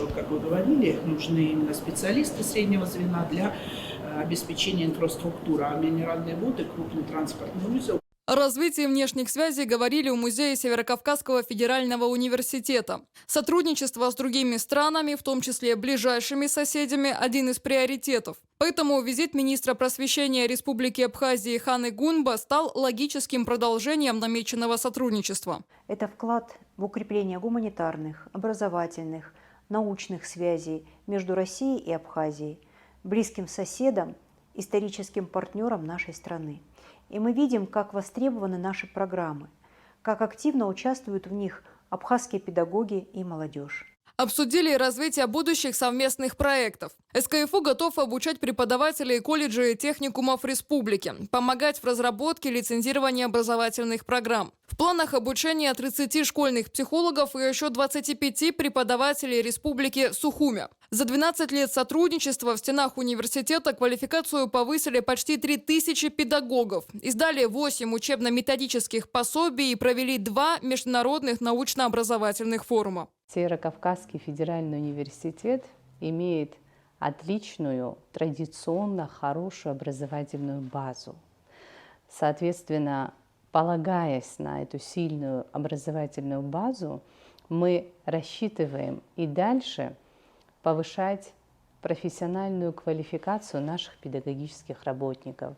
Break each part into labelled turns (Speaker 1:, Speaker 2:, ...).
Speaker 1: Как вы говорили, нужны именно специалисты среднего звена для обеспечения инфраструктуры, а минеральные воды – крупный транспортный узел.
Speaker 2: О развитии внешних связей говорили у Музея Северокавказского федерального университета. Сотрудничество с другими странами, в том числе ближайшими соседями, один из приоритетов. Поэтому визит министра просвещения Республики Абхазии Ханы Гунба стал логическим продолжением намеченного сотрудничества.
Speaker 3: Это вклад в укрепление гуманитарных, образовательных, научных связей между Россией и Абхазией, близким соседом, историческим партнером нашей страны. И мы видим, как востребованы наши программы, как активно участвуют в них абхазские педагоги и молодежь.
Speaker 2: Обсудили развитие будущих совместных проектов. СКФУ готов обучать преподавателей колледжей и техникумов республики, помогать в разработке и лицензировании образовательных программ. В планах обучения 30 школьных психологов и еще 25 преподавателей республики Сухуми. За 12 лет сотрудничества в стенах университета квалификацию повысили почти 3000 педагогов, издали 8 учебно-методических пособий и провели 2 международных научно-образовательных форума.
Speaker 4: Северокавказский федеральный университет имеет отличную, традиционно хорошую образовательную базу. Соответственно, полагаясь на эту сильную образовательную базу, мы рассчитываем и дальше повышать профессиональную квалификацию наших педагогических работников,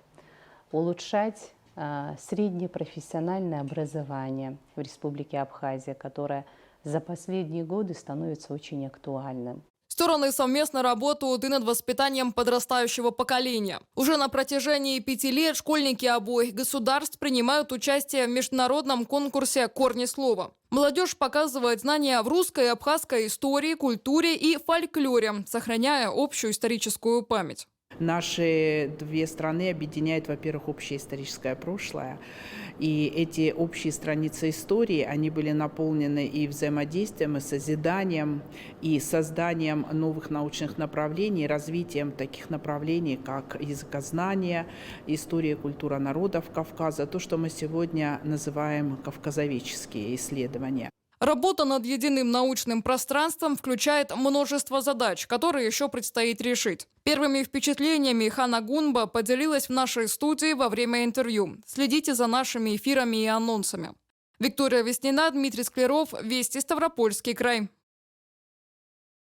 Speaker 4: улучшать среднепрофессиональное образование в Республике Абхазия, которое за последние годы становится очень актуальным.
Speaker 2: Стороны совместно работают и над воспитанием подрастающего поколения. Уже на протяжении 5 лет школьники обоих государств принимают участие в международном конкурсе «Корни слова». Молодежь показывает знания в русской и абхазской истории, культуре и фольклоре, сохраняя общую историческую память.
Speaker 1: Наши две страны объединяет, во-первых, общее историческое прошлое. И эти общие страницы истории, они были наполнены и взаимодействием, и созиданием, и созданием новых научных направлений, развитием таких направлений, как языкознание, история и культура народов Кавказа, то, что мы сегодня называем кавказоведческие исследования.
Speaker 2: Работа над единым научным пространством включает множество задач, которые еще предстоит решить. Первыми впечатлениями Хана Гунба поделилась в нашей студии во время интервью. Следите за нашими эфирами и анонсами. Виктория Веснина, Дмитрий Скляров, Вести, Ставропольский край.